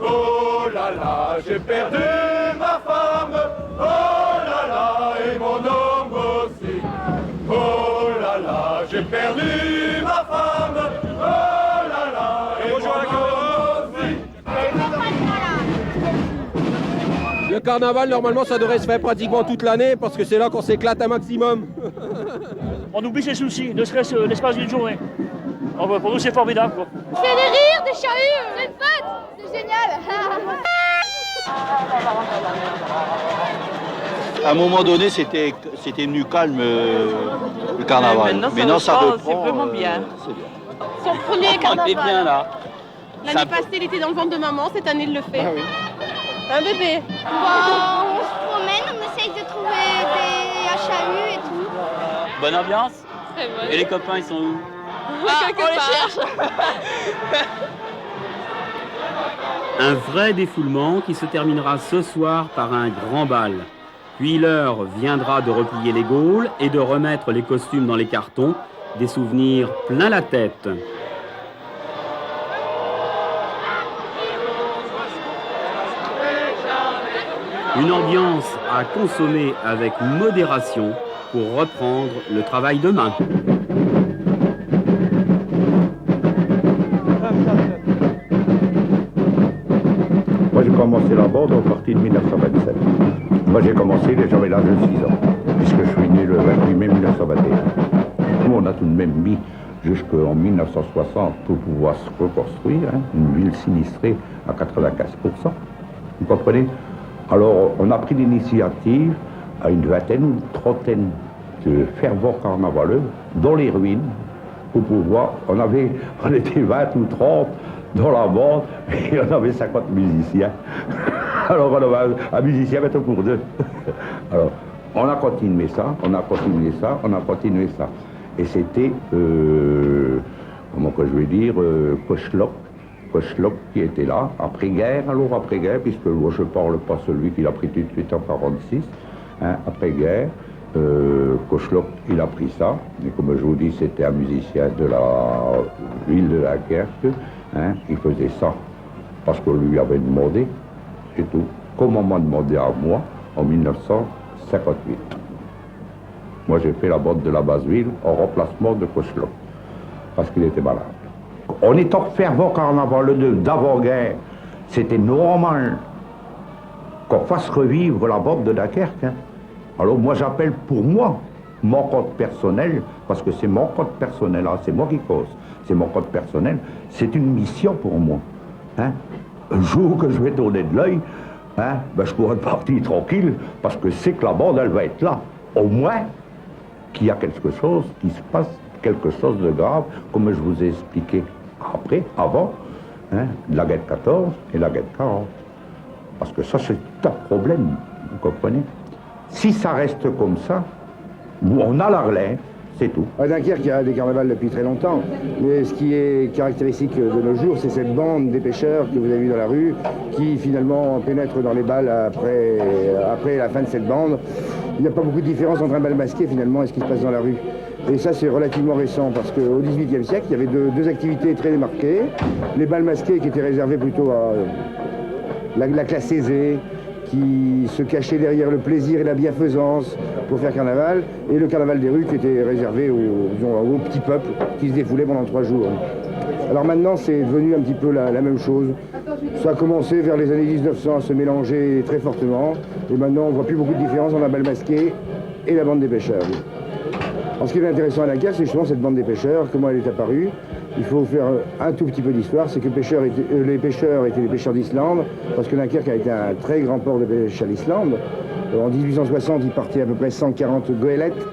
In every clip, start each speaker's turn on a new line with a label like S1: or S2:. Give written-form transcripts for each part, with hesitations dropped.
S1: Oh là là, j'ai perdu ma femme. Oh là là, et mon homme aussi. Oh là là, j'ai perdu ma femme. Oh là là, et mon homme aussi.
S2: Le carnaval, normalement, ça devrait se faire pratiquement toute l'année parce que c'est là qu'on s'éclate un maximum.
S3: On oublie ses soucis, ne serait-ce l'espace d'une journée. Enfin, pour nous, c'est formidable, quoi.
S4: C'est des rires, des chahuts, c'est une fête, c'est génial.
S5: À un moment donné, c'était devenu calme le carnaval.
S6: Maintenant,
S5: ça reprend.
S6: C'est vraiment bien.
S5: C'est bien.
S4: Son premier carnaval.
S6: On est bien là.
S4: L'année passée, il était dans le ventre de maman, cette année, il le fait.
S6: Ah oui.
S4: Un bébé.
S7: On se promène, on essaye de trouver des HAU et tout.
S6: Bonne ambiance.
S4: Très bonne.
S6: Et les copains, ils sont où?
S4: On les cherche.
S8: Un vrai défoulement qui se terminera ce soir par un grand bal. Puis l'heure viendra de replier les gaules et de remettre les costumes dans les cartons, des souvenirs plein la tête. Une ambiance à consommer avec modération pour reprendre le travail demain.
S9: Moi j'ai commencé la bande au parti de 1927. Moi j'ai commencé, j'avais l'âge de 6 ans, puisque je suis né le 28 mai 1921. Nous on a tout de même mis jusqu'en 1960 pour pouvoir se reconstruire, hein, une ville sinistrée à 95%. Vous comprenez? Alors on a pris l'initiative à une vingtaine ou une trentaine de fervents carnavaleux dans les ruines pour pouvoir, on était 20 ou 30 dans la bande et on avait 50 musiciens. Alors on avait un musicien mettre pour deux. Alors on a continué ça, on a continué ça, on a continué ça. Et c'était, comment que je vais dire, Kochlock qui était là, après-guerre, puisque moi je parle pas celui qui l'a pris tout de suite en 46, hein, après-guerre, Kochlock il a pris ça, et comme je vous dis, c'était un musicien de la ville de Dunkerque, hein, il faisait ça parce qu'on lui avait demandé, c'est tout, comme on m'a demandé à moi en 1958. Moi j'ai fait la bande de la Basse-Ville en remplacement de Kochlock, parce qu'il était malade. On est en fervent carnaval d'avant-guerre. C'était normal qu'on fasse revivre la bande de Dunkerque. Hein. Alors moi j'appelle pour moi, mon compte personnel, parce que c'est mon compte personnel, hein, c'est moi qui cause, c'est mon compte personnel, c'est une mission pour moi. Hein. Un jour que je vais tourner de l'œil, hein, ben je pourrai partir tranquille, parce que c'est que la bande elle va être là. Au moins qu'il y a quelque chose qui se passe, quelque chose de grave, comme je vous ai expliqué. Après, avant, hein, la guerre 14 et la guerre 40. Parce que ça, c'est un problème, vous comprenez? Si ça reste comme ça, on a la relève, c'est tout.
S10: À Dunkerque, il y a des carnavals depuis très longtemps. Mais ce qui est caractéristique de nos jours, c'est cette bande des pêcheurs que vous avez vu dans la rue, qui finalement pénètre dans les balles après la fin de cette bande. Il n'y a pas beaucoup de différence entre un bal masqué finalement et ce qui se passe dans la rue. Et ça, c'est relativement récent, parce qu'au XVIIIe siècle, il y avait deux activités très démarquées. Les bals masqués qui étaient réservés plutôt à la classe aisée, qui se cachait derrière le plaisir et la bienfaisance pour faire carnaval, et le carnaval des rues qui était réservé au petit peuple qui se défoulait pendant 3 jours. Alors maintenant, c'est devenu un petit peu la même chose. Ça a commencé vers les années 1900 à se mélanger très fortement, et maintenant on ne voit plus beaucoup de différence entre la bal masqué et la bande des pêcheurs. Alors, ce qui est intéressant à Dunkerque, c'est justement cette bande des pêcheurs, comment elle est apparue. Il faut faire un tout petit peu d'histoire, c'est que les pêcheurs étaient les pêcheurs d'Islande, parce que Dunkerque a été un très grand port de pêche à l'Islande. En 1860, il partait à peu près 140 goélettes,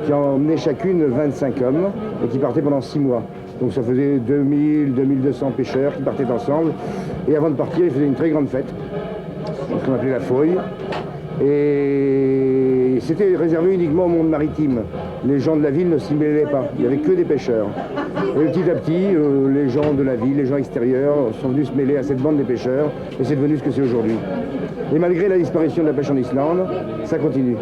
S10: qui emmenaient chacune 25 hommes, et qui partaient pendant 6 mois. Donc ça faisait 2200 pêcheurs qui partaient ensemble. Et avant de partir, ils faisaient une très grande fête, ce qu'on appelait la fouille. Et c'était réservé uniquement au monde maritime. Les gens de la ville ne s'y mêlaient pas, il n'y avait que des pêcheurs. Et petit à petit, les gens de la ville, les gens extérieurs sont venus se mêler à cette bande des pêcheurs, et c'est devenu ce que c'est aujourd'hui. Et malgré la disparition de la pêche en Islande, ça continue.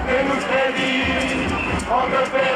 S1: Et nous très vite, on te fait